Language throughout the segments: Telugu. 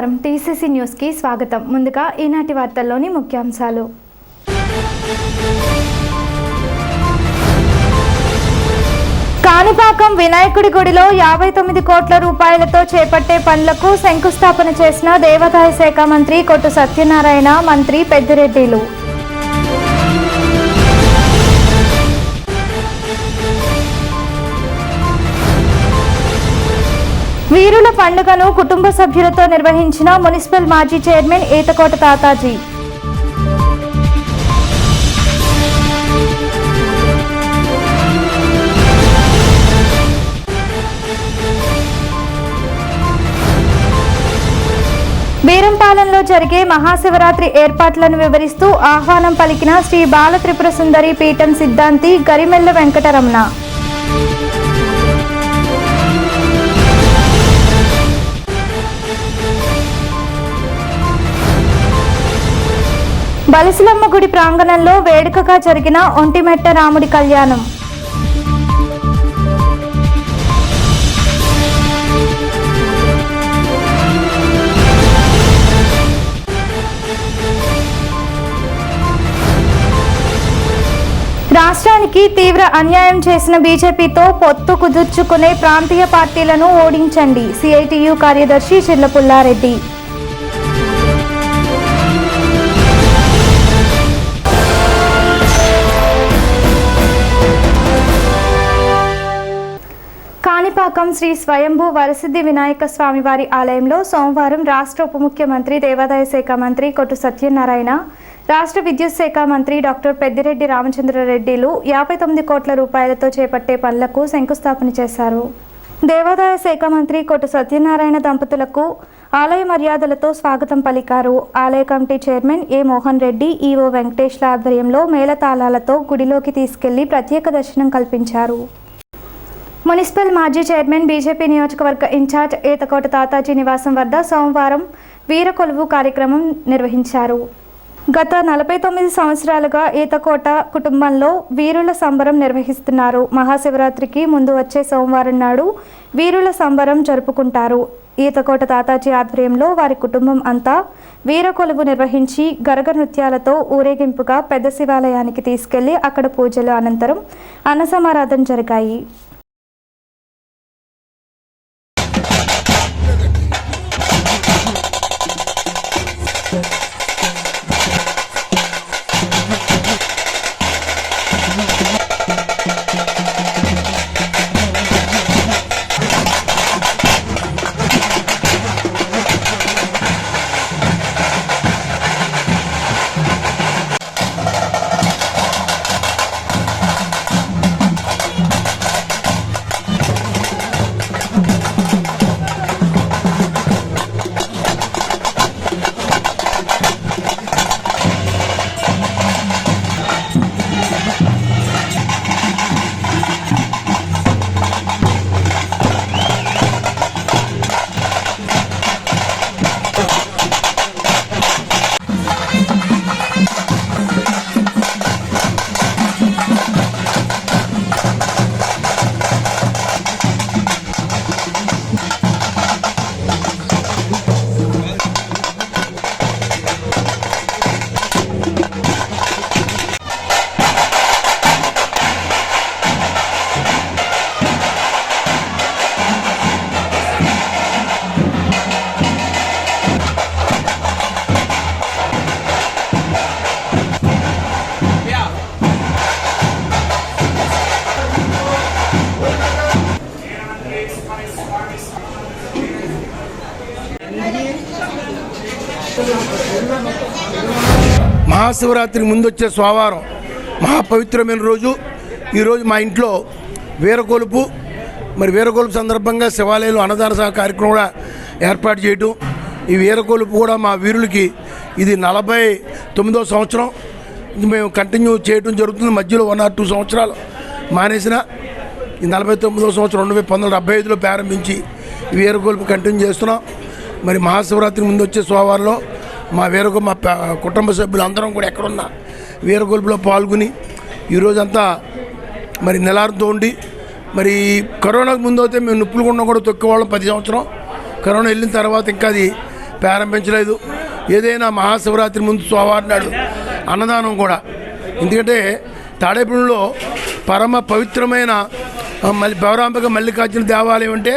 నమస్కారం టీసీసీ న్యూస్ కి స్వాగతం. ముందుగా ఈనాటి వార్తల్లోని ముఖ్యాంశాలు. కాణిపాకం వినాయకుడి గుడిలో 59 కోట్ల రూపాయలతో చేపట్టే పనులకు శంకుస్థాపన చేసిన దేవాదాయ శాఖ మంత్రి కొట్టు సత్యనారాయణ, మంత్రి పెద్దిరెడ్డిలు. వీరుల పండుగను కుటుంబ సభ్యులతో నిర్వహించిన మున్సిపల్ మాజీ చైర్మన్ ఈతకోట తాతాజీ. బీరంపాలెంలో జరిగే మహాశివరాత్రి ఏర్పాట్లను వివరిస్తూ ఆహ్వానం పలికిన శ్రీ బాల త్రిపుర సుందరి పీఠం సిద్ధాంతి గరిమెల్ల వెంకటరమణ. బలిసిలమ్మ గుడి ప్రాంగణంలో వేడుకగా జరిగిన ఒంటిమెట్ట రాముడి కళ్యాణం. రాష్ట్రానికి తీవ్ర అన్యాయం చేసిన బీజేపీతో పొత్తు కుదుర్చుకునే ప్రాంతీయ పార్టీలను ఓడించండి. సిఐటియు కార్యదర్శి చిర్ల పుల్లారెడ్డి. కాణిపాకం శ్రీ స్వయంభూ వరసిద్ధి వినాయక స్వామివారి ఆలయంలో సోమవారం రాష్ట్ర ఉప ముఖ్యమంత్రి దేవాదాయ శాఖ మంత్రి కొట్టు సత్యనారాయణ, రాష్ట్ర విద్యుత్ శాఖ మంత్రి డాక్టర్ పెద్దిరెడ్డి రామచంద్రారెడ్డిలు 59 కోట్ల రూపాయలతో చేపట్టే పనులకు శంకుస్థాపన చేశారు. దేవాదాయ శాఖ మంత్రి కొట్టు సత్యనారాయణ దంపతులకు ఆలయ మర్యాదలతో స్వాగతం పలికారు. ఆలయ కమిటీ చైర్మన్ ఏ మోహన్ రెడ్డి, ఈవో వెంకటేష్ల ఆధ్వర్యంలో మేళతాళాలతో గుడిలోకి తీసుకెళ్లి ప్రత్యేక దర్శనం కల్పించారు. మున్సిపల్ మాజీ చైర్మన్, బీజేపీ నియోజకవర్గ ఇన్ఛార్జ్ ఈతకోట తాతాజీ నివాసం వద్ద సోమవారం వీరకొలువు కార్యక్రమం నిర్వహించారు. గత 49 సంవత్సరాలుగా ఈతకోట కుటుంబంలో వీరుల సంబరం నిర్వహిస్తున్నారు. మహాశివరాత్రికి ముందు వచ్చే సోమవారం నాడు వీరుల సంబరం జరుపుకుంటారు. ఈతకోట తాతాజీ ఆధ్వర్యంలో వారి కుటుంబం అంతా వీరకొలువు నిర్వహించి గరగ నృత్యాలతో ఊరేగింపుగా పెద్ద శివాలయానికి తీసుకెళ్లి అక్కడ పూజలు అనంతరం అన్నసమారాధన జరిగాయి. మహాశివరాత్రికి ముందు వచ్చే సోమవారం మహాపవిత్రమైన రోజు. ఈరోజు మా ఇంట్లో వీరకొలుపు, మరి వీరకొలుపు సందర్భంగా శివాలయంలో అన్నదాన కార్యక్రమం కూడా ఏర్పాటు చేయటం. ఈ వీరకొలుపు కూడా మా వీరులకి ఇది 49వ సంవత్సరం మేము కంటిన్యూ చేయడం జరుగుతుంది. మధ్యలో 1 or 2 సంవత్సరాలు మానేసిన ఈ 49వ సంవత్సరం 1975లో ప్రారంభించి వీరకొలుపు కంటిన్యూ చేస్తున్నాం. మరి మహాశివరాత్రి ముందు వచ్చే సోమవారంలో మా కుటుంబ సభ్యులు అందరం కూడా ఎక్కడున్నా వీరకొలుపులో పాల్గొని ఈరోజంతా మరి నెలారుతో ఉండి, మరి కరోనాకు ముందు అయితే మేము నిప్పులగుండం కూడా తొక్కేవాళ్ళం 10 సంవత్సరం. కరోనా వెళ్ళిన తర్వాత ఇంకా అది ప్రారంభించలేదు. ఏదైనా మహాశివరాత్రి ముందు సోమవారం నాడు అన్నదానం కూడా. ఎందుకంటే తాడేపల్లిలో పరమ పవిత్రమైన భవరాంబిక మల్లికార్జున దేవాలయం అంటే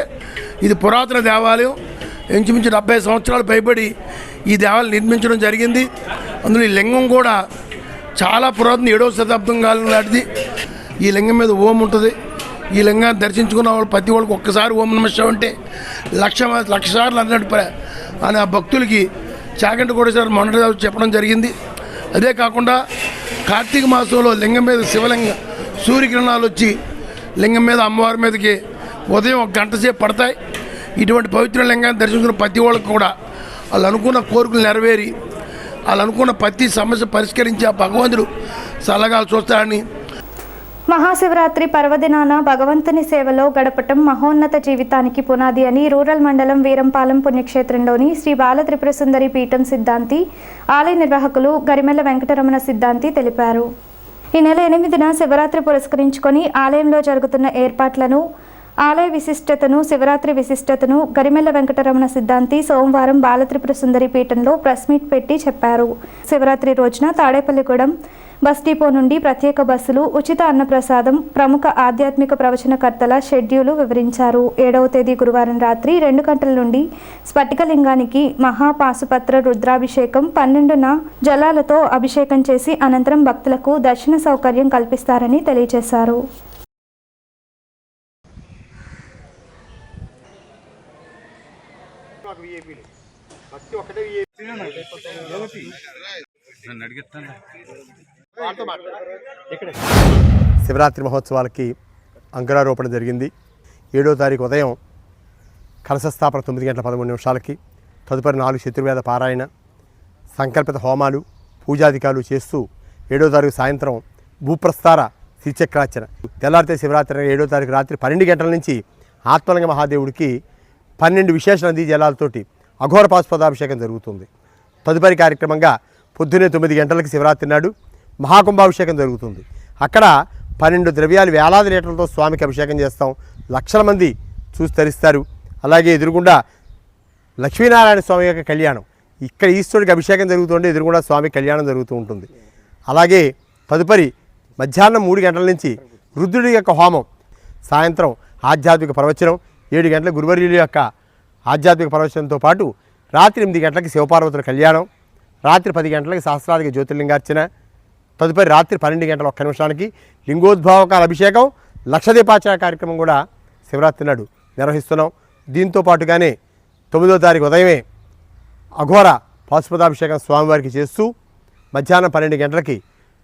ఇది పురాతన దేవాలయం. ఇంచుమించు 70 సంవత్సరాలు పైబడి ఈ దేవాలయం నిర్మించడం జరిగింది. అందులో ఈ లింగం కూడా చాలా పురాతన 7వ శతాబ్దం కాలం నాటిది. ఈ లింగం మీద ఓం ఉంటుంది. ఈ లింగాన్ని దర్శించుకున్న వాళ్ళు ప్రతి వాళ్ళకి ఒక్కసారి ఓం నమః శివాయ అంటే లక్ష సార్లు అన్నట్టు అని ఆ భక్తులకి చాగంటి కూడా సార్ మొన్నటి రోజు చెప్పడం జరిగింది. అదే కాకుండా కార్తీక మాసంలో లింగం మీద శివలింగం సూర్యకిరణాలు వచ్చి లింగం మీద అమ్మవారి మీదకి ఉదయం 1 గంట సేపు పడతాయి. ఇటువంటి పవిత్ర లింగాన్ని దర్శించుకున్న ప్రతి వాళ్ళకి కూడా వాళ్ళు అనుకున్న కోరికలు నెరవేరి వాళ్ళు అనుకున్న ప్రతి సమస్య పరిష్కరించి ఆ భగవంతుడు చల్లగా చూస్తాడని. మహాశివరాత్రి పర్వదినాన భగవంతుని సేవలో గడపటం మహోన్నత జీవితానికి పునాది అని రూరల్ మండలం వీరంపాలెం పుణ్యక్షేత్రంలోని శ్రీ బాల త్రిపుర సుందరి పీఠం సిద్ధాంతి ఆలయ నిర్వాహకులు గరిమెల్ల వెంకటరమణ సిద్ధాంతి తెలిపారు. ఈ నెల 8న శివరాత్రి పురస్కరించుకొని ఆలయంలో జరుగుతున్న ఏర్పాట్లను, ఆలయ విశిష్టతను, శివరాత్రి విశిష్టతను గరిమెల్ల వెంకటరమణ సిద్ధాంతి సోమవారం బాల త్రిపుర సుందరి పీఠంలో ప్రెస్ మీట్ పెట్టి చెప్పారు. శివరాత్రి రోజున తాడేపల్లిగూడెం బస్ డిపో నుండి ప్రత్యేక బస్సులు, ఉచిత అన్నప్రసాదం, ప్రముఖ ఆధ్యాత్మిక ప్రవచనకర్తల షెడ్యూలు వివరించారు. 7వ తేదీ గురువారం రాత్రి 2 గంటల నుండి స్ఫటికలింగానికి మహాపాశుపత్ర రుద్రాభిషేకం, 12న జలాలతో అభిషేకం చేసి అనంతరం భక్తులకు దర్శన సౌకర్యం కల్పిస్తారని తెలియజేశారు. శివరాత్రి మహోత్సవాలకి అంకురారోపణ జరిగింది. 7వ తారీఖు ఉదయం కలశస్థాపన 9 గంటల 13 నిమిషాలకి, తదుపరి 4 చతుర్వేద పారాయణ, సంకల్పిత హోమాలు, పూజాధికారులు చేస్తూ 7వ తారీఖు సాయంత్రం భూప్రస్థార శ్రీచక్రార్చన. తెల్లారితే శివరాత్రి 7వ తారీఖు రాత్రి 12 గంటల నుంచి ఆత్మలింగ మహాదేవుడికి 12 విశేష నదీ జలాలతోటి అఘోర పాశుపదాభిషేకం జరుగుతుంది. తదుపరి కార్యక్రమంగా పొద్దున్నే 9 గంటలకి శివరాత్రి నాడు మహాకుంభాభిషేకం జరుగుతుంది. అక్కడ 12 ద్రవ్యాలు వేలాది లీటర్లతో స్వామికి అభిషేకం చేస్తాం. లక్షల మంది చూసి తరిస్తారు. అలాగే ఎదురుగుండా లక్ష్మీనారాయణ స్వామి యొక్క కళ్యాణం, ఇక్కడ ఈశ్వరుడికి అభిషేకం జరుగుతుంటే ఎదురుగుండా స్వామి కళ్యాణం జరుగుతూ ఉంటుంది. అలాగే తదుపరి మధ్యాహ్నం 3 గంటల నుంచి రుద్రుడి యొక్క హోమం, సాయంత్రం ఆధ్యాత్మిక ప్రవచనం, 7 గంటల గురువర్యుల యొక్క ఆధ్యాత్మిక ప్రవచనంతో పాటు రాత్రి 8 గంటలకి శివపార్వతుల కళ్యాణం, రాత్రి 10 గంటలకి సహస్రాధిక జ్యోతిర్లింగార్చన, తదుపరి రాత్రి 12 గంటల 1 నిమిషానికి లింగోద్భావకాల అభిషేకం, లక్షదీపాచార కార్యక్రమం కూడా శివరాత్రి నాడు నిర్వహిస్తున్నాం. దీంతో పాటుగానే 9వ తారీఖు ఉదయమే అఘోర పాశుపదాభిషేకం స్వామివారికి చేస్తూ మధ్యాహ్నం 12 గంటలకి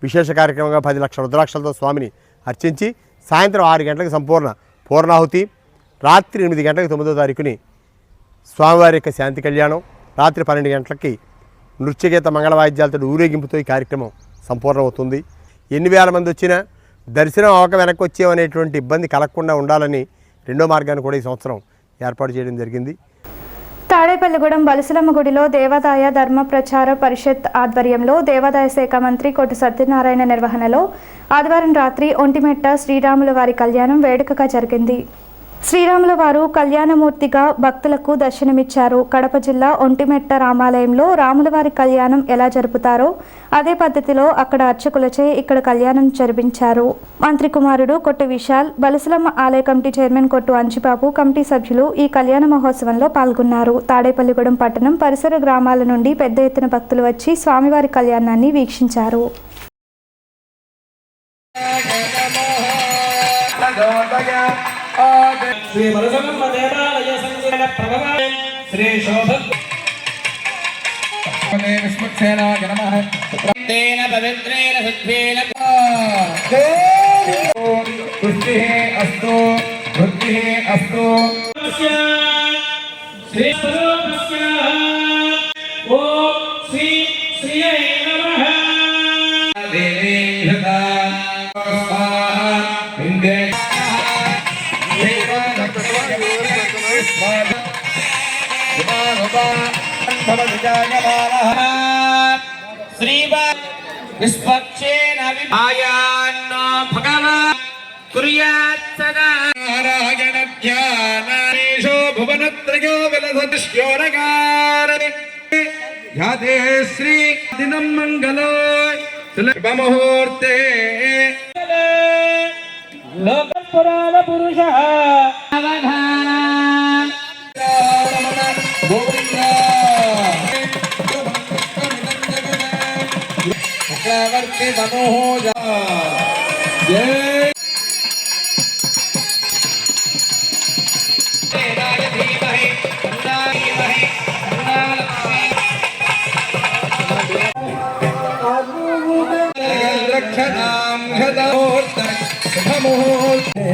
విశేష కార్యక్రమంగా 10 లక్షల రుద్రాక్షలతో స్వామిని అర్చించి సాయంత్రం 6 గంటలకు సంపూర్ణ పూర్ణాహుతి, రాత్రి 8 గంటలకు 9వ తారీఖుని స్వామివారి యొక్క శాంతి కళ్యాణం, రాత్రి 12 గంటలకి నృత్యగీత మంగళ వాయిద్యాలతో ఊరేగింపుతో ఈ కార్యక్రమం సంపూర్ణమవుతుంది. ఎన్ని వేల మంది వచ్చినా దర్శనం అవక వెనక్కి వచ్చేవనేటువంటి ఇబ్బంది కలగకుండా ఉండాలని 2వ మార్గాన్ని కూడా ఈ సంవత్సరం ఏర్పాటు చేయడం జరిగింది. తాడేపల్లిగూడెం బలుసులమ్మ గుడిలో దేవాదాయ ధర్మ ప్రచార పరిషత్ ఆధ్వర్యంలో దేవాదాయ శాఖ మంత్రి కొట్టు సత్యనారాయణ నిర్వహణలో ఆదివారం రాత్రి ఒంటిమెట్ట శ్రీరాముల వారి కళ్యాణం వేడుకగా జరిగింది. శ్రీరాముల వారు కళ్యాణమూర్తిగా భక్తులకు దర్శనమిచ్చారు. కడప జిల్లా ఒంటిమెట్ట రామాలయంలో రాములవారి కళ్యాణం ఎలా జరుపుతారో అదే పద్ధతిలో అక్కడ అర్చకులచే ఇక్కడ కళ్యాణం జరిపించారు. మంత్రి కుమారుడు కొట్టు విశాల్, బలుసులమ్మ ఆలయ కమిటీ చైర్మన్ కొట్టు అంజిబాబు, కమిటీ సభ్యులు ఈ కళ్యాణ మహోత్సవంలో పాల్గొన్నారు. తాడేపల్లిగూడెం పట్టణం పరిసర గ్రామాల నుండి పెద్ద ఎత్తున భక్తులు వచ్చి స్వామివారి కళ్యాణాన్ని వీక్షించారు. శ్రీ వరసమ్మ దేవాలయ సంగీత ప్రభావ శ్రీ శోభ విష్ణుక్షేణాయ నమః తేన పవిత్రేణ శుద్ధేన పుష్టిః అస్తు బుద్ధిః అస్తు శ్రీ స్వరూపస్య ఓం శ్రీ శ్రీయే నమః దేవీ హృదా స్వాహా ఇందే శ్రీవా విశ్వక్షేణ విభాయాన్నో భగవాన్ కుర్యాత్ సదా నారాయణ ధ్యానేషు భువనత్రయో విలసతిష్యోరకార ధ్యాతే శ్రీ దినం మంగళ శుభముహూర్తే లోకపురాణ పురుష చక్రవర్తి మనోజ జయ రక్షణాం హృదోర్త శుభముహూర్తే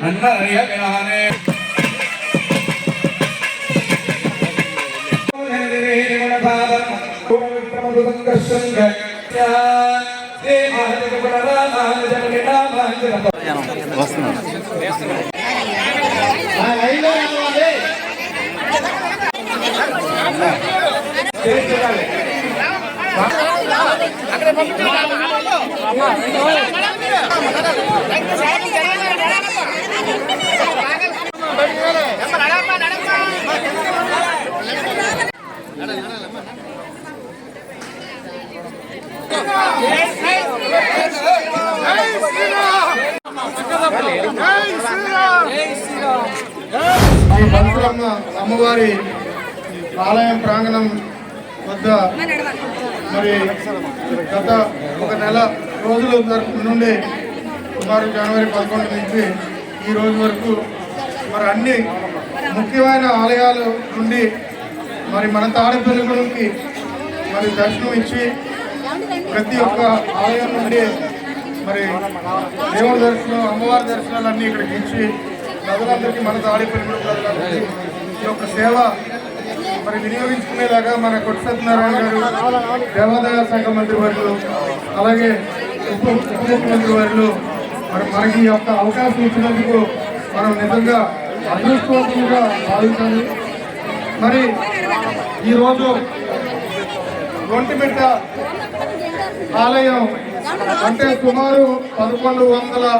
అన్నయ్యగానే ఈ పరశురమ్మ అమ్మవారి ఆలయం ప్రాంగణం వద్ద మరి గత ఒక నెల రోజుల నుండి సుమారు జనవరి 11 నుంచి ఈ రోజు వరకు మరి అన్ని ముఖ్యమైన ఆలయాల నుండి మరి మన తాడేపల్లిగూడెంకి మరి దర్శనం ఇచ్చి ప్రతి ఒక్క ఆలయం నుండి మరి దేవుడి దర్శనం అమ్మవారి దర్శనాలు అన్నీ ఇక్కడికి ఇచ్చి ప్రజలందరికీ మన తాడేపల్లిగూడెం ప్రజలందరికీ ఈ యొక్క సేవ మరి వినియోగించుకునేలాగా మన కొట్టు సత్యనారాయణ గారు దేవాదాయ శాఖ మంత్రి వర్యులు అలాగే ఉప ముఖ్యమంత్రి వర్యులు మరి మనకి ఈ యొక్క అవకాశం ఇచ్చినందుకు మనం నిజంగా అదృష్టవంతులుగా భావించాలి. మరి ఈరోజు ఒంటిమిట్ట ఆలయం అంటే సుమారు 1100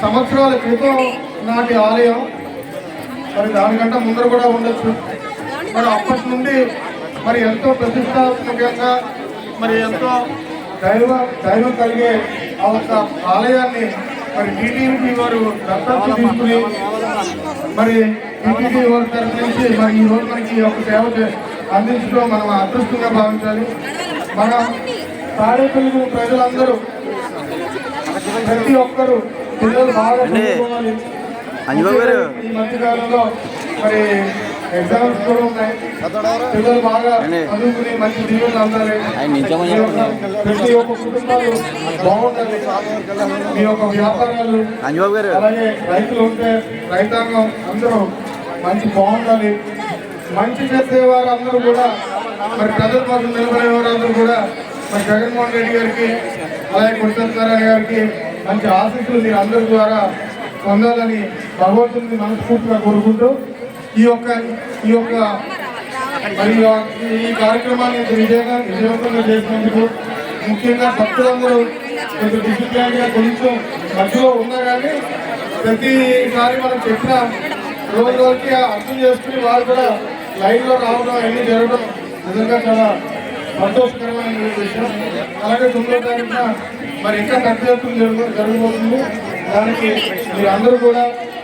సంవత్సరాల క్రితం నాటి ఆలయం. మరి దానికంటే ముందర కూడా ఉండొచ్చు. మరి అప్పటి నుండి మరి ఎంతో ప్రతిష్టాత్మకంగా మరి ఎంతో దైవం కలిగే ఆ ఒక ఆలయాన్ని మరి టీటీడీ వారు దత్తత తీసుకుని మరి టీటీడీ వారి తరఫు నుంచి మరి ఈ రోజు మనకి ఒక సేవ అందించడం మనం అదృష్టంగా భావించాలి. మన తాడేపల్లిగూడెం ప్రజలందరూ ప్రతి ఒక్కరూ పిల్లలు బాగా చదువుకోవాలి. ఈ మధ్యకాలంలో మరి ఎగ్జామ్స్ కూడా ఉన్నాయి. పిల్లలు బాగా చదువుకుని మంచి జీవనం అందాలి. ప్రతి ఒక్క కుటుంబాలు బాగుండాలి. మీ యొక్క వ్యాపారాలు అలాగే రైతులు ఉంటే రైతాంగం అందరూ మంచి బాగుండాలి. మంచి చేసేవారు అందరూ కూడా మరి ప్రజల కోసం నిలబడేవారు అందరూ కూడా మరి జగన్మోహన్ రెడ్డి గారికి అలాగే కొట్టనారాయణ గారికి మంచి ఆశీస్సులు మీరు అందరి ద్వారా పొందాలని భగవంతుని మనస్ఫూర్తిగా కోరుకుంటూ ఈ యొక్క మరి ఈ కార్యక్రమాన్ని విజయవంతంగా చేసినందుకు ముఖ్యంగా భక్తులందరూ కొంచెం డిసిప్లైన్గా కొంచెం మధ్యలో ఉన్నా కానీ ప్రతిసారి మనం చెప్పిన రోజుకి అర్థం చేసుకుని వారు కూడా లైన్లో రావడం అన్నీ జరగడం నిజంగా చాలా సంతోషకరమైన విషయం. అలాగే 9వ తారీఖున మరి ఇంకా పెద్ద ఎత్తున జరగబోతుంది. దానికి మీరు అందరూ కూడా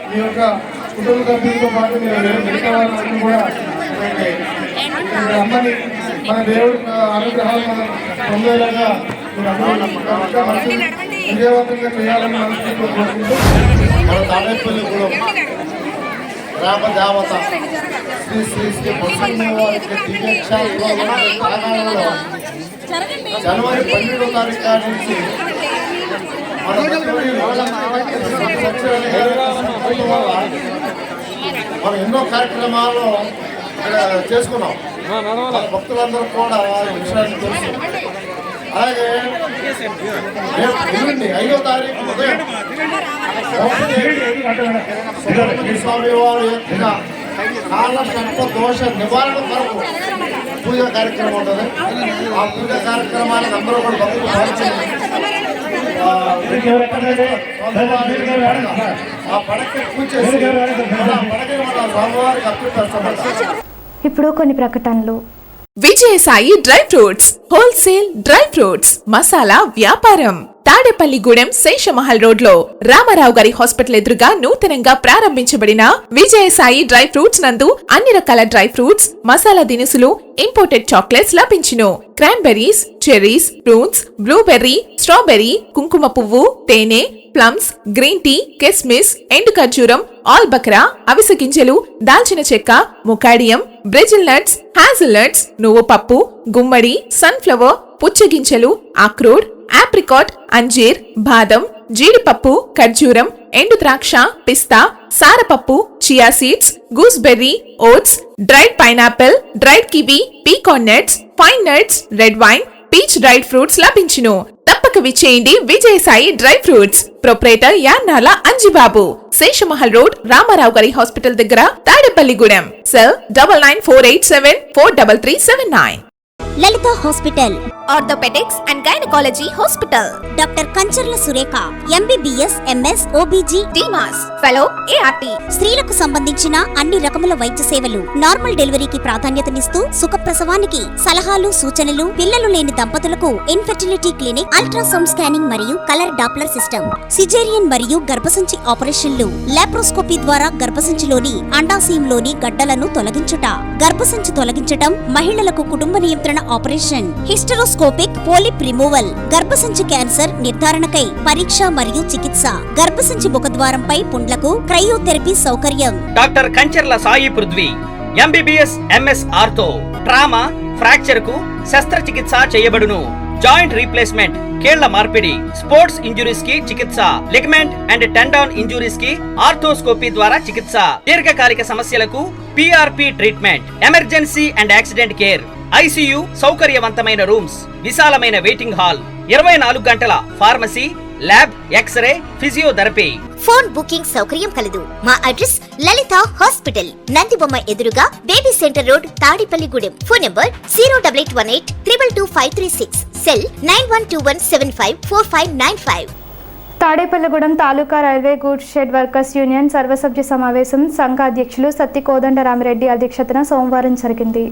మీ యొక్క కుటుంబ సభ్యులతో పాటు మీరు మిగతా వారందరూ కూడా అమ్మని మన దేవుడి అనుగ్రహాలు మనం పొందేలాగా మీరు అందరూ విజయవంతంగా చేయాలని మనస్ఫూర్తిగా కోరుకుంటూ మన తాడేపల్లిగూడెం గ్రామ దేవత శ్రీ శ్రీ శ్రీ పరశురామవారికి ప్రాంగణంలో జనవరి 12వ తారీఖు నుంచి మనం ఎన్నో కార్యక్రమాలు చేసుకున్నాం. భక్తులందరూ కూడా విషయాన్ని తెలుసు. అలాగే 5వ తారీఖు ఉదయం స్వామి వారి యొక్క కాళ్ళ సర్ప దోష నివారణ కొరకు పూజా కార్యక్రమం ఉంటుంది. ఆ పూజా కార్యక్రమాలకు అందరూ కూడా భక్తులు పాల్గొని ఆ పడక పూజ చేసి ఆ పడకని మన స్వామివారికి అప్పగిస్తాం. ఇప్పుడు కొన్ని ప్రకటనలు. Vijayasai dry fruits wholesale dry fruits masala వ్యాపారం తాడేపల్లిగూడెం శేషమహల్ రోడ్ లో రామారావు గారి హాస్పిటల్ ఎదురుగా నూతనంగా ప్రారంభించబడిన విజయసాయి డ్రై ఫ్రూట్స్ నందు అన్ని రకాల డ్రై ఫ్రూట్స్ మసాలా దినుసులు ఇంపోర్టెడ్ చాక్లెట్స్ లభించును. Cranberries, cherries, fruits, blueberry, strawberry, కుంకుమ పువ్వు, తేనె, ప్లమ్స్, గ్రీన్ టీ, కిస్మిస్, ఎండు ఖర్జూరం, ఆల్ బక్రా, అవిసె గింజలు, దాల్చిన చెక్క, ముకాడియం, బ్రెజిల్ నట్స్, హ్యాజిల్ నట్స్, నువ్వు పప్పు, గుమ్మడి, సన్ఫ్లవర్, పుచ్చగింజలు, అక్రోడ్, ఆప్రికాట్, అంజీర్, బాదం, జీడిపప్పు, ఖర్జూరం, ఎండు ద్రాక్ష, పిస్తా, సారపప్పు, chia seeds, gooseberry, oats, dried pineapple, dried kiwi, pecan nuts, fine nuts, red wine, peach dried fruits లభించును. తప్పక విచ్చేయండి Vijayasai dry fruits. Proprietor Yannala Anjibabu, Seshamahal road, Ramarao గారి హాస్పిటల్ దగ్గర, Tadepalligudem. Cell 9948743379. Lalitha hospital, orthopaedics and gynaecology hospital. Doctor Kancharla Surekha, MBBS, MS, OBG, DMAS, fellow, ART. స్త్రీలకు సంబంధించిన అన్ని రకముల వైద్య సేవలు, నార్మల్ డెలివరీకి ప్రాధాన్యతనిస్తూ సుఖప్రసవానికి సలహాలు, సూచనలు, పిల్లలు లేని దంపతులకు ఇన్ఫెర్టిలిటీ క్లినిక్, అల్ట్రాసౌండ్ స్కానింగ్ మరియు కలర్ డాప్లర్ సిస్టమ్, సిజేరియన్ మరియు గర్భసంచి ఆపరేషన్లు, లాప్రోస్కోపీ ద్వారా గర్భసంచిలోని అండాశయంలోని గడ్డలను తొలగించుట, గర్భసంచి తొలగించటం, మహిళలకు కుటుంబ నియంత్రణ ఆపరేషన్, హిస్టరోస్కోపిక్ పోలిప్ రిమూవల్, గర్భసంచి క్యాన్సర్ నిర్ధారణకై పరీక్ష మరియు చికిత్స, గర్భసంచి ముఖద్వారంపై పుండ్లకు క్రయోథెరపీ సౌకర్యం. Doctor Kancharla Sai Prithvi, MBBS, MS ortho, trauma, fracture కు శస్త్రచికిత్స చేయబడును. జాయింట్ రీప్లేస్మెంట్, కీళ్ల మార్పిడి, స్పోర్ట్స్ ఇంజురీస్ కి చికిత్స, లిగమెంట్ అండ్ టెండాన్ ఇంజురీస్ కి ఆర్థోస్కోపీ ద్వారా చికిత్స, దీర్ఘకాలిక సమస్యలకు PRP treatment, emergency and accident care, ICU సౌకర్యవంతమైన రూమ్స్, విశాలమైన వెయిటింగ్ హాల్, 24 గంటల pharmacy, lab, X-ray, physiotherapy. Phone booking సౌకర్యం కలదు. మా అడ్రస్ లలిత హాస్పిటల్, నందిబొమ్మ ఎదురుగా, baby centre road, Tadepalligudem. Phone number 08818222536. Cell 9121754595. Tadepalligudem taluka railway goods shed workers union సర్వసభ్య సమావేశం సంఘ అధ్యక్షులు సత్తి కోదండరామిరెడ్డి అధ్యక్షతన సోమవారం జరిగింది.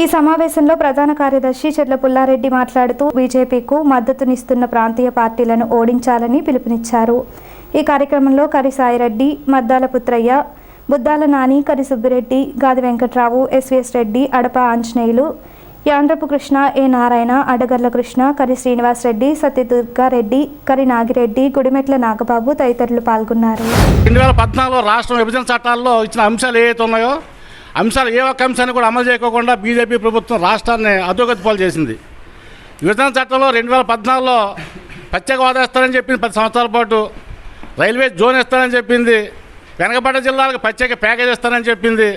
ఈ సమావేశంలో ప్రధాన కార్యదర్శి చెర్ల పుల్లారెడ్డి మాట్లాడుతూ బీజేపీకు మద్దతునిస్తున్న ప్రాంతీయ పార్టీలను ఓడించాలని పిలుపునిచ్చారు. ఈ కార్యక్రమంలో కరి సాయిరెడ్డి, మద్దాల పుత్రయ్య, బుద్దాల నాని, కరి సుబ్బిరెడ్డి, గాది వెంకట్రావు, ఎస్వీఎస్ రెడ్డి, అడప ఆంజనేయులు, యాండ్రపు కృష్ణ, ఏ నారాయణ, అడగర్ల కృష్ణ, కరి శ్రీనివాస్ రెడ్డి, సత్యదుర్గారెడ్డి, కరి నాగిరెడ్డి, గుడిమెట్ల నాగబాబు తదితరులు పాల్గొన్నారు. 2014 రాష్ట్ర విభజన చట్టాల్లో ఇచ్చిన అంశాలు ఏవైతే ఉన్నాయో అంశాలు ఏ ఒక్క అంశాన్ని కూడా అమలు చేయకోకుండా బీజేపీ ప్రభుత్వం రాష్ట్రాన్ని అధోగతి పాలు చేసింది. విభజన చట్టంలో 2014లో ప్రత్యేక హోదా ఇస్తారని చెప్పింది, 10 సంవత్సరాల పాటు రైల్వే జోన్ ఇస్తారని చెప్పింది, వెనకబడ్డ జిల్లాలకు ప్రత్యేక ప్యాకేజ్ ఇస్తారని చెప్పింది,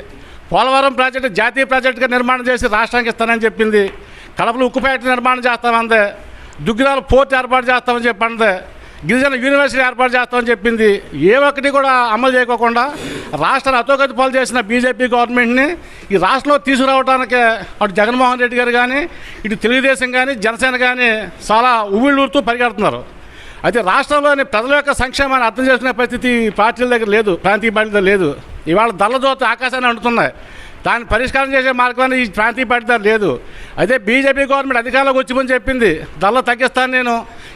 పోలవరం ప్రాజెక్టు జాతీయ ప్రాజెక్టుగా నిర్మాణం చేసి రాష్ట్రానికి ఇస్తానని చెప్పింది, కడపలో ఉక్కు ఫ్యాక్టరీ నిర్మాణం చేస్తామందే, దుగ్గిరాల పోర్ట్ ఏర్పాటు చేస్తామని చెప్పండి, గిరిజన యూనివర్సిటీ ఏర్పాటు చేస్తామని చెప్పింది. ఏ ఒక్కటి కూడా అమలు చేయకోకుండా రాష్ట్రాన్ని అతోగతి పాలు చేసిన బీజేపీ గవర్నమెంట్ని ఈ రాష్ట్రంలో తీసుకురావడానికి అటు జగన్మోహన్ రెడ్డి గారు కానీ, ఇటు తెలుగుదేశం కానీ, జనసేన కానీ చాలా ఉవ్విళ్ళూరుతూ పరిగెడుతున్నారు. అయితే రాష్ట్రంలోని ప్రజల యొక్క సంక్షేమాన్ని అర్థం చేసుకునే పరిస్థితి పార్టీల దగ్గర లేదు, ప్రాంతీయ పార్టీల లేదు. ఇవాళ దళ్ళజోత ఆకాశాన్ని అంటున్నాయి. దాన్ని పరిష్కారం చేసే మార్గాన్ని ఈ ప్రాంతీయ పార్టీ లేదు. అయితే బీజేపీ గవర్నమెంట్ అధికారంలోకి వచ్చిమని చెప్పింది, దళ్ళ తగ్గిస్తాను నేను,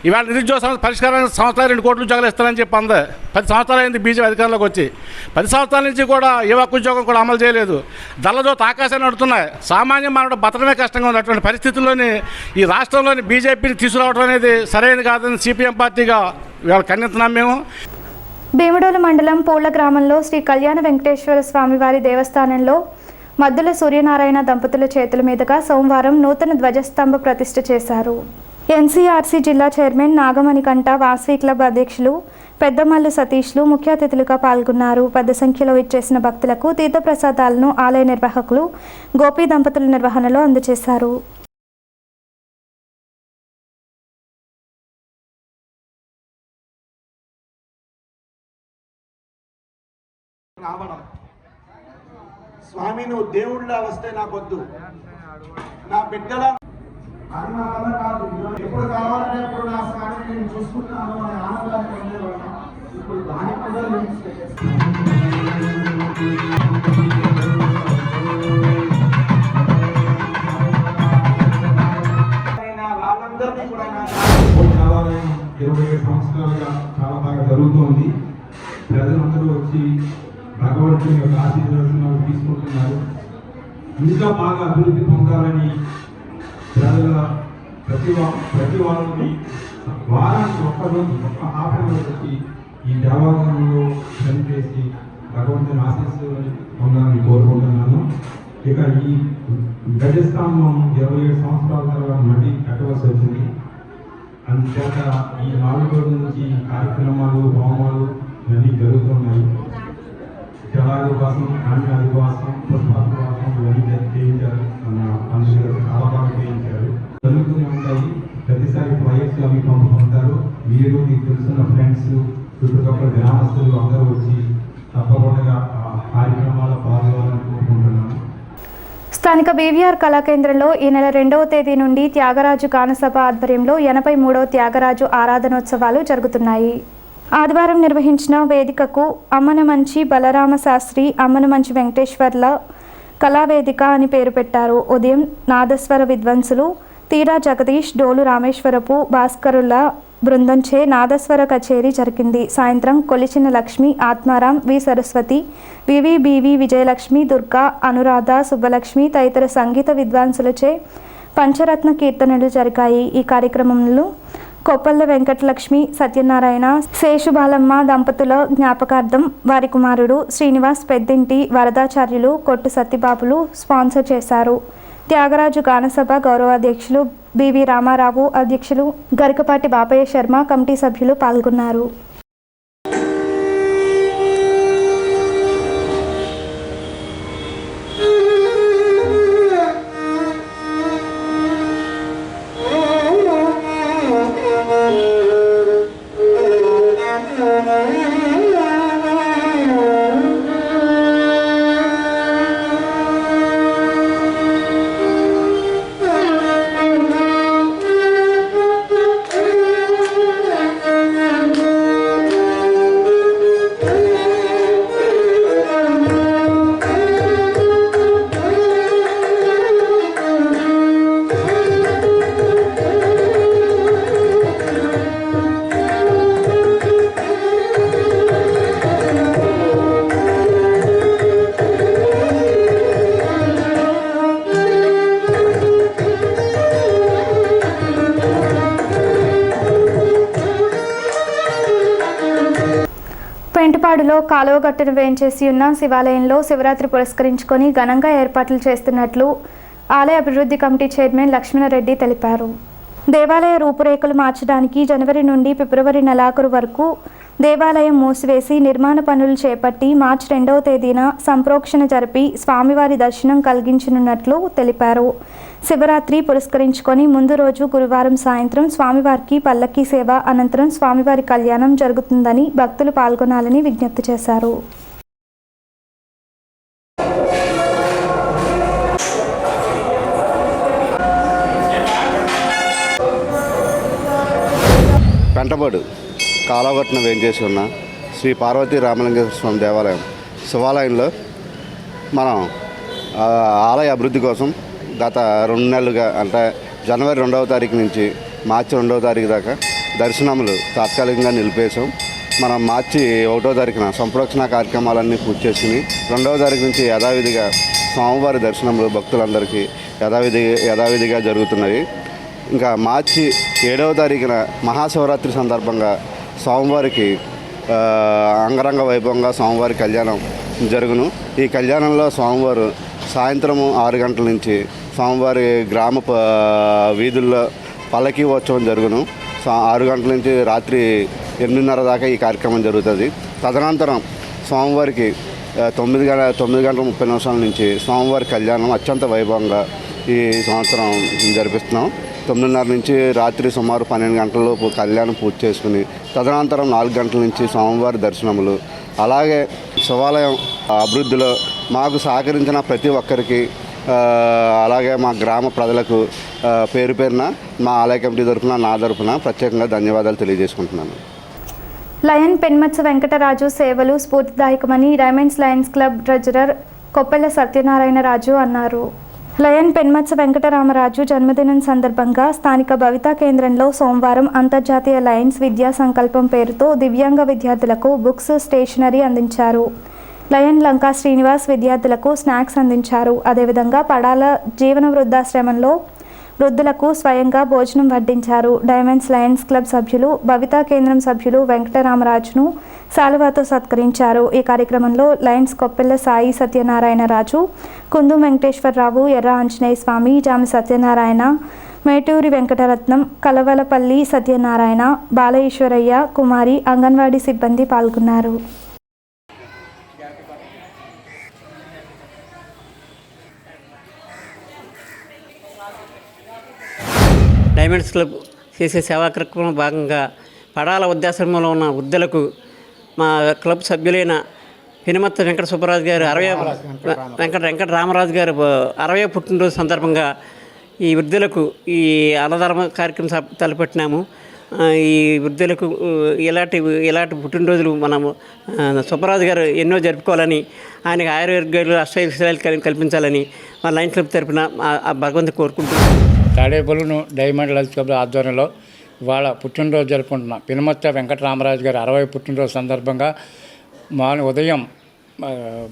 ఇవాళ నిరుద్యోగ సమస్య పరిష్కారానికి సంవత్సరాలు 2 కోట్ల ఉద్యోగాలు ఇస్తానని చెప్పి అందే. 10 సంవత్సరాలు అయింది బీజేపీ అధికారంలోకి వచ్చి. 10 సంవత్సరాల నుంచి కూడా ఏ ఒక్క ఉద్యోగం కూడా అమలు చేయలేదు. దళ్ళజోత ఆకాశాన్ని అడుగుతున్నాయి. సామాన్య మానవుడు బతకమే కష్టంగా ఉంది. అటువంటి పరిస్థితుల్లోని ఈ రాష్ట్రంలోని బీజేపీని తీసుకురావడం అనేది సరైనది కాదని సిపిఎం పార్టీగా ఇవాళ ఖండిస్తున్నాం మేము. భీముడోలు మండలం పూల గ్రామంలో శ్రీ కళ్యాణ వెంకటేశ్వర స్వామివారి దేవస్థానంలో మద్దుల సూర్యనారాయణ దంపతుల చేతుల మీదుగా సోమవారం నూతన ధ్వజస్తంభ ప్రతిష్ఠ చేశారు. ఎన్సీఆర్సీ జిల్లా చైర్మన్ నాగమణికంఠ, వాసవి క్లబ్ అధ్యక్షులు పెద్దమల్లు సతీష్లు ముఖ్య అతిథులుగా పాల్గొన్నారు. పెద్ద సంఖ్యలో ఇచ్చేసిన భక్తులకు తీర్థప్రసాదాలను ఆలయ నిర్వాహకులు గోపి దంపతుల నిర్వహణలో అందజేశారు. స్వామి నువ్వు దేవుళ్ళ వస్తే నాకొద్దు, నా బిడ్డల అది నా వల్ల కాదు. ఎప్పుడు కావాలంటే ఎప్పుడు నా స్వామి నేను చూసుకుంటాను అనే ఆనందాన్ని పొందేవాళ్ళం. ఇప్పుడు దాని కూడా వాళ్ళందరినీ కూడా 27 సంవత్సరాలుగా చాలా బాగా జరుగుతోంది. ప్రజలందరూ వచ్చి భగవంతుని యొక్క ఆశీర్వాదాలు తీసుకుంటున్నారు. ఇంకా బాగా అభివృద్ధి పొందాలని ప్రజల ప్రతి వాళ్ళని వారానికి ఒక్కరోజు ఒక్క హాఫ్ అన్ అవర్ వచ్చి ఈ దేవాలయంలో పనిచేసి భగవంతుని ఆశీస్సులను పొందాలని కోరుకుంటున్నాను. ఇక ఈ గజస్తంభం 27 సంవత్సరాల తర్వాత మళ్ళీ కట్టవలసి వచ్చింది. అందుచేత ఈ 4 రోజుల నుంచి కార్యక్రమాలు హోమాలు ఇవన్నీ జరుగుతున్నాయి. జలాదివాసం, ధాన్యాదివాసం, పుష్పాదివాసం ఇవన్నీ చేయించారు. అందులో చాలా బాగా చేయించారు. జరుగుతూనే ఉంటాయి. ప్రతిసారి ప్రాజెక్ట్స్ అవి పంపుతుంటారు. మీరు మీకు తెలిసిన ఫ్రెండ్స్, చుట్టుపక్కల గ్రామస్తులు అందరూ వచ్చి తప్పకుండా కార్యక్రమాల్లో పాల్గొనాలని కోరుకుంటున్నాను. స్థానిక బీవీఆర్ కళాకేంద్రంలో ఈ నెల 2వ తేదీ నుండి త్యాగరాజు గానసభ ఆధ్వర్యంలో 83వ త్యాగరాజు ఆరాధనోత్సవాలు జరుగుతున్నాయి. ఆదివారం నిర్వహించిన వేదికకు అమ్మనమంచి బలరామ శాస్త్రి, అమ్మనమంచి వెంకటేశ్వర్ల కళావేదిక అని పేరు పెట్టారు. ఉదయం నాదస్వర విద్వాంసులు తీరా జగదీష్, డోలు రామేశ్వరపు భాస్కరుల బృందంచే నాదస్వర కచేరీ జరిగింది. సాయంత్రం కొలిచిన లక్ష్మి, ఆత్మారాం, వి సరస్వతి, వివి విజయలక్ష్మి, దుర్గా, అనురాధ, సుబ్బలక్ష్మి తదితర సంగీత విద్వాంసులచే పంచరత్న కీర్తనలు జరిగాయి. ఈ కార్యక్రమంలో కొప్పల్ల వెంకటలక్ష్మి, సత్యనారాయణ, శేషుబాలమ్మ దంపతుల జ్ఞాపకార్థం వారి కుమారుడు శ్రీనివాస్ పెద్దింటి వరదాచార్యులు, కొట్టు సత్యబాబులు స్పాన్సర్ చేశారు. త్యాగరాజు గానసభ గౌరవాధ్యక్షులు బివి రామారావు, అధ్యక్షులు గరికపాటి బాపయ్య శర్మ, కమిటీ సభ్యులు పాల్గొన్నారు. పెంటపాడులో కాలువ గట్టును వేయించేసి ఉన్న శివాలయంలో శివరాత్రి పురస్కరించుకొని ఘనంగా ఏర్పాట్లు చేస్తున్నట్లు ఆలయ అభివృద్ధి కమిటీ చైర్మన్ లక్ష్మణరెడ్డి తెలిపారు. దేవాలయ రూపురేఖలు మార్చడానికి జనవరి నుండి ఫిబ్రవరి నెలాఖరు వరకు దేవాలయం మూసివేసి నిర్మాణ పనులు చేపట్టి మార్చి 2వ తేదీన సంప్రోక్షణ జరిపి స్వామివారి దర్శనం కలిగించనున్నట్లు తెలిపారు. శివరాత్రి పురస్కరించుకొని ముందు రోజు గురువారం సాయంత్రం స్వామివారికి పల్లకీ సేవ, అనంతరం స్వామివారి కళ్యాణం జరుగుతుందని భక్తులు పాల్గొనాలని విజ్ఞప్తి చేశారు. పెంటపాడు కాలవగట్టున వేయించేసి ఉన్న శ్రీ పార్వతీ రామలింగేశ్వర స్వామి దేవాలయం శివాలయంలో మనం ఆలయ అభివృద్ధి కోసం గత 2 నెలలుగా అంటే జనవరి 2వ తారీఖు నుంచి మార్చి 2వ తారీఖు దాకా దర్శనములు తాత్కాలికంగా నిలిపేశాం. మనం మార్చి 1వ తారీఖున సంప్రోక్షణ కార్యక్రమాలన్నీ పూర్తి చేసుకుని 2వ తారీఖు నుంచి యథావిధిగా స్వామివారి దర్శనములు భక్తులందరికీ యథావిధిగా జరుగుతున్నాయి. ఇంకా మార్చి 7వ తారీఖున మహాశివరాత్రి సందర్భంగా స్వామివారికి అంగరంగ వైభవంగా స్వామివారి కళ్యాణం జరుగును. ఈ కళ్యాణంలో స్వామివారు సాయంత్రం 6 గంటల నుంచి స్వామివారి గ్రామ వీధుల్లో పల్లకీ ఉత్సవం జరుగును. 6 గంటల నుంచి రాత్రి 8:30 దాకా ఈ కార్యక్రమం జరుగుతుంది. తదనంతరం స్వామివారికి 9 గంటల 30 నిమిషాల నుంచి స్వామివారి కళ్యాణం అత్యంత వైభవంగా ఈ సంవత్సరం జరిపిస్తున్నాం. 9:30 నుంచి రాత్రి సుమారు 12 గంటలలోపు కళ్యాణం పూర్తి చేసుకుని తదనంతరం 4 గంటల నుంచి స్వామివారి దర్శనములు. అలాగే శివాలయం అభివృద్ధిలో మాకు సహకరించిన ప్రతి ఒక్కరికి అలాగే మా గ్రామ ప్రజలకు పేరు పేరున మా ఆలయ కమిటీ తరఫున నా తరఫున ప్రత్యేకంగా ధన్యవాదాలు తెలియజేసుకుంటున్నాను. లయన్ పెన్మత్స వెంకటరాజు సేవలు స్ఫూర్తిదాయకమని Diamonds Lions Club treasurer Koppela Satyanarayana Raju అన్నారు. లయన్ పెన్మత్స వెంకటరామరాజు జన్మదినం సందర్భంగా స్థానిక భవితా కేంద్రంలో సోమవారం అంతర్జాతీయ లయన్స్ విద్యా సంకల్పం పేరుతో దివ్యాంగ విద్యార్థులకు బుక్స్, స్టేషనరీ అందించారు. లయన్ లంకా శ్రీనివాస్ విద్యార్థులకు స్నాక్స్ అందించారు. అదేవిధంగా పడాల జీవన వృద్ధాశ్రమంలో వృద్ధులకు స్వయంగా భోజనం వడ్డించారు. డైమండ్స్ లయన్స్ క్లబ్ సభ్యులు, భవితా కేంద్రం సభ్యులు వెంకటరామరాజును శాలువాతో సత్కరించారు. ఈ కార్యక్రమంలో లయన్స్ కొప్పెల్ల సాయి సత్యనారాయణ రాజు, కుందు వెంకటేశ్వరరావు, ఎర్ర ఆంజనేయ స్వామి, జామి సత్యనారాయణ, మేటూరి వెంకటరత్నం, కలవలపల్లి సత్యనారాయణ, బాలఈశ్వరయ్య, కుమారి, అంగన్వాడీ సిబ్బంది పాల్గొన్నారు. డైమండ్స్ క్లబ్ చేసే సేవా కార్యక్రమంలో భాగంగా పడాల వృద్ధాశ్రమంలో ఉన్న వృద్ధులకు మా క్లబ్ సభ్యులైన పెనుమత్త వెంకట సుబ్బరాజు గారు వెంకట రామరాజు గారు 60వ పుట్టినరోజు సందర్భంగా ఈ వృద్ధులకు ఈ అన్నదాన కార్యక్రమం తలపెట్టినాము. ఈ వృద్ధులకు ఇలాంటి పుట్టినరోజులు మనము సుబ్బరాజు గారు ఎన్నో జరుపుకోవాలని, ఆయనకు ఆయుర్వేదాలు అష్టైశ్వర్యాలు కల్పించాలని మా లయన్స్ క్లబ్ తరపున ఆ భగవంతుని కోరుకుంటున్నాం. తాడేపల్లిను డైమండ్ లయన్స్ క్లబ్ ఆధ్వర్యంలో ఇవాళ పుట్టినరోజు జరుపుకుంటున్నాం. పెనుమత్త వెంకటరామరాజు గారు 60వ పుట్టినరోజు సందర్భంగా ఉదయం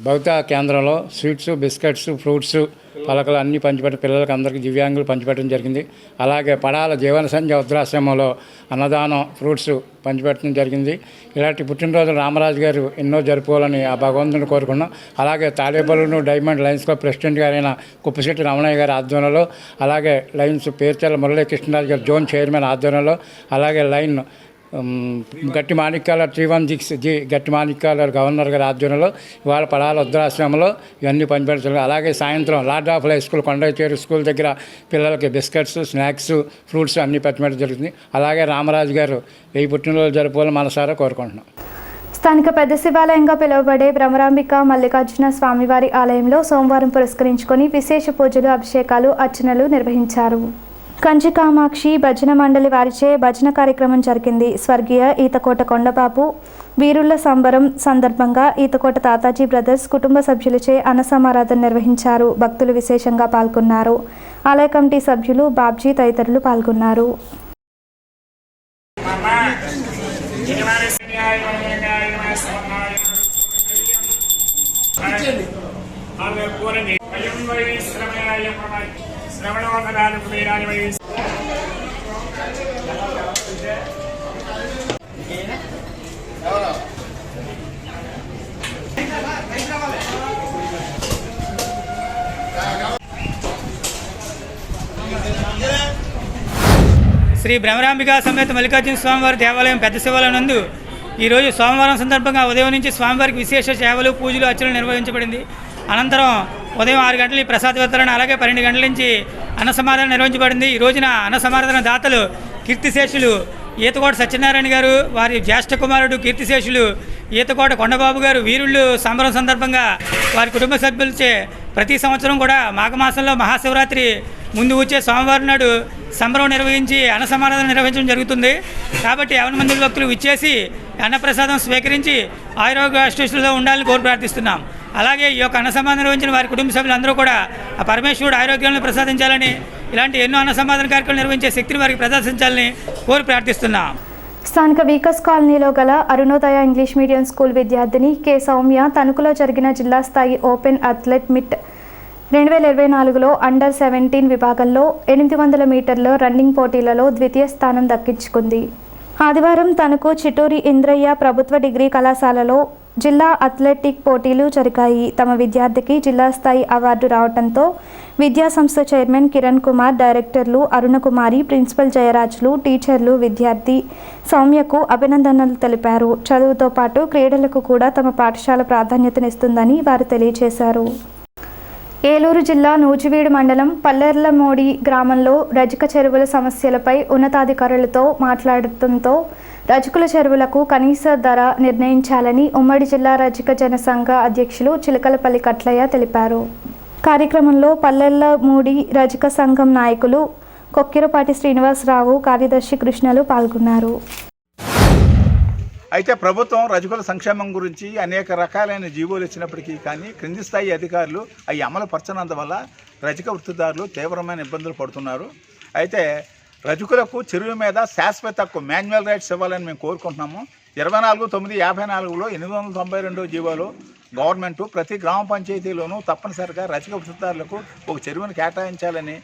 భవితా కేంద్రంలో స్వీట్స్, బిస్కెట్స్, ఫ్రూట్స్, పలకలు అన్నీ పంచిపెట్టి పిల్లలకు అందరికీ దివ్యాంగులు పంచిపెట్టడం జరిగింది. అలాగే పడాల జీవన సంధ్య వృద్ధాశ్రమంలో అన్నదానం, ఫ్రూట్స్ పంచిపెట్టడం జరిగింది. ఇలాంటి పుట్టినరోజు రామరాజు గారు ఎన్నో జరుపుకోవాలని ఆ భగవంతుని కోరుకున్నాం. అలాగే తాడేపల్లిను డైమండ్ లయన్స్ క్లబ్ ప్రెసిడెంట్ గారైన కుప్పశెట్టి రమణయ్య గారి ఆధ్వర్యంలో, అలాగే లయన్స్ పేర్చల మురళీ కృష్ణరాజు గారు జోన్ చైర్మన్ ఆధ్వర్యంలో, అలాగే లైన్ గట్టి మాణిక్యాల 316 గట్టి మాణిక్యాల గవర్నర్ గారి ఆధ్వర్యంలో ఇవాళ పడాల వృద్ధాశ్రమంలో ఇవన్నీ పంచిపెడుతున్నాం. అలాగే సాయంత్రం lord of high school Kondacheru school దగ్గర పిల్లలకి బిస్కెట్స్, స్నాక్స్, ఫ్రూట్స్ అన్నీ పంచిపెట్టడం జరుగుతుంది. అలాగే రామరాజు గారు 1000 పుట్టినరోజు జరుపుకోవాలని మనసారా కోరుకుంటున్నాం. స్థానిక పెద్ద శివాలయంగా పిలువబడే భ్రమరాంబిక మల్లికార్జున స్వామివారి ఆలయంలో సోమవారం పురస్కరించుకొని విశేష పూజలు, అభిషేకాలు, అర్చనలు నిర్వహించారు. కంచి కామాక్షి భజన మండలి వారిచే భజన కార్యక్రమం జరిగింది. స్వర్గీయ ఈతకోట కొండబాబు వీరుల సంబరం సందర్భంగా ఈతకోట తాతాజీ బ్రదర్స్ కుటుంబ సభ్యులచే అన్నసమారాధన నిర్వహించారు. భక్తులు విశేషంగా పాల్గొన్నారు. ఆలయ కమిటీ సభ్యులు, బాబ్జీ తదితరులు పాల్గొన్నారు. శ్రీ భ్రమరాంబిక సమేత మల్లికార్జున స్వామివారి దేవాలయం పెద్ద శివాలయం నందు ఈరోజు సోమవారం సందర్భంగా ఉదయం నుంచి స్వామివారికి విశేష సేవలు, పూజలు, అర్చనలు నిర్వహించబడింది. అనంతరం ఉదయం 6 గంటల ప్రసాద వితరణ, అలాగే 12 గంటల నుంచి అన్న సమారాధన నిర్వహించబడింది. ఈ రోజున అన్న సమారాధన దాతలు కీర్తిశేషులు ఈతకోట సత్యనారాయణ గారు, వారి జ్యేష్ఠ కుమారుడు కీర్తిశేషులు ఈతకోట కొండబాబు గారు వీరుళ్ళు సంబరం సందర్భంగా వారి కుటుంబ సభ్యులచే ప్రతి సంవత్సరం కూడా మాఘమాసంలో మహాశివరాత్రి ముందు వచ్చే సోమవారం నాడు సంబరం నిర్వహించి అన్న సమారాధన నిర్వహించడం జరుగుతుంది. కాబట్టి 50 మంది భక్తులు విచ్చేసి అన్నప్రసాదం స్వీకరించి ఆరోగ్య అష్టేశ్వరులో ఉండాలని కోరి ప్రార్థిస్తున్నాం. అలాగే ఈ యొక్క అన్న సమాధానం నిర్వహించిన వారి కుటుంబ సభ్యులందరూ కూడా ఆ పరమేశ్వరుడు ఆరోగ్యాలను ప్రసాదించాలని, ఇలాంటి ఎన్నో అన్న సమాధాన కార్యక్రమాలు నిర్వహించే శక్తిని వారికి ప్రదర్శించాలని కోరి ప్రార్థిస్తున్నాం. స్థానిక వీకస్ కాలనీలో గల అరుణోదయ ఇంగ్లీష్ మీడియం స్కూల్ విద్యార్థిని కె సౌమ్య తణుకులో జరిగిన జిల్లా స్థాయి ఓపెన్ అథ్లెట్ మీట్ 2024లో అండర్ 17 విభాగంలో 800 మీటర్ల రన్నింగ్ పోటీలలో ద్వితీయ స్థానం దక్కించుకుంది. ఆదివారం తణుకు చిట్టూరి ఇంద్రయ్య ప్రభుత్వ డిగ్రీ కళాశాలలో జిల్లా అథ్లెటిక్ పోటీలు జరిగాయి. తమ విద్యార్థికి జిల్లా స్థాయి అవార్డు రావడంతో విద్యాసంస్థ చైర్మన్ కిరణ్ కుమార్, డైరెక్టర్లు అరుణకుమారి, ప్రిన్సిపల్ జయరాజులు, టీచర్లు విద్యార్థి సౌమ్యకు అభినందనలు తెలిపారు. చదువుతో పాటు క్రీడలకు కూడా తమ పాఠశాల ప్రాధాన్యతనిస్తుందని వారు తెలియజేశారు. ఏలూరు జిల్లా నూజివీడు మండలం పల్లెర్లమోడి గ్రామంలో రజక చెరువుల సమస్యలపై ఉన్నతాధికారులతో మాట్లాడటంతో రజకుల చెరువులకు కనీస ధర నిర్ణయించాలని ఉమ్మడి జిల్లా రజక జన సంఘ అధ్యక్షులు చిలకలపల్లి కట్లయ్య తెలిపారు. కార్యక్రమంలో పల్లెల్ల మూడి రజక సంఘం నాయకులు కొక్కిరపాటి శ్రీనివాసరావు, కార్యదర్శి కృష్ణలు పాల్గొన్నారు. అయితే ప్రభుత్వం రజకుల సంక్షేమం గురించి అనేక రకాలైన జీవోలు ఇచ్చినప్పటికీ కానీ క్రింది స్థాయి అధికారులు అవి అమలు పరచనందువల్ల రజక వృత్తిదారులు తీవ్రమైన ఇబ్బందులు పడుతున్నారు. అయితే రజకులకు చెరువు మీద శాశ్వత మాన్యువల్ రైట్స్ ఇవ్వాలని మేము కోరుకుంటున్నాము. 24/9/54లో 892 జీవోలు గవర్నమెంట్ ప్రతి గ్రామ పంచాయతీలోనూ తప్పనిసరిగా రజక వృత్తిదారులకు ఒక చెరువును కేటాయించాలని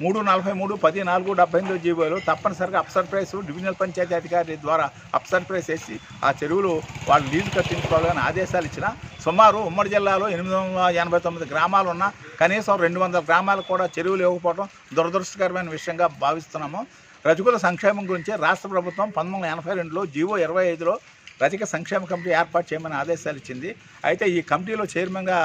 343/10/4/78 జీవోలు తప్పనిసరిగా అప్సర్ ప్రైస్ డివిజనల్ పంచాయతీ అధికారి ద్వారా అప్సర్ ప్రైస్ వేసి ఆ చెరువులు వాళ్ళు లీజు కట్టించుకోవాలని ఆదేశాలు ఇచ్చిన సుమారు ఉమ్మడి జిల్లాలో 889 గ్రామాలు ఉన్న కనీసం 200 గ్రామాలకు కూడా చెరువులు ఇవ్వకపోవడం దురదృష్టకరమైన విషయంగా భావిస్తున్నాము. రజకుల సంక్షేమం గురించి రాష్ట్ర ప్రభుత్వం 1982లో జీవో 25లో రజక సంక్షేమ కమిటీ ఏర్పాటు చేయమని ఆదేశాలు ఇచ్చింది. అయితే ఈ కమిటీలో చైర్మన్గా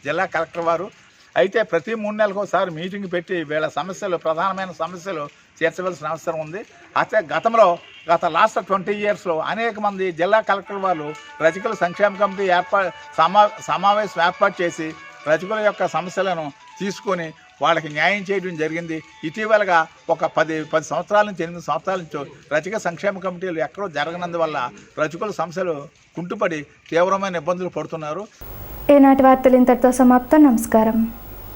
జిల్లా కలెక్టర్ వారు అయితే ప్రతి 3 నెలలకు ఒకసారి మీటింగ్ పెట్టి వీళ్ళ సమస్యలు ప్రధానమైన సమస్యలు తీర్చవలసిన అవసరం ఉంది. అయితే గత లాస్ట్ 20 ఇయర్స్లో అనేక మంది జిల్లా కలెక్టర్ వాళ్ళు రజకుల సంక్షేమ కమిటీ సమావేశం ఏర్పాటు చేసి రజకుల యొక్క సమస్యలను తీసుకొని వాళ్ళకి న్యాయం చేయడం జరిగింది. ఇటీవలగా ఒక 10 సంవత్సరాల నుంచి 8 సంవత్సరాల నుంచి రజక సంక్షేమ కమిటీలు ఎక్కడో జరగనందువల్ల రజకుల సమస్యలు కుంటుపడి తీవ్రమైన ఇబ్బందులు పడుతున్నారు. ఈనాటి వార్తలు ఇంతటితో సమాప్తం. నమస్కారం.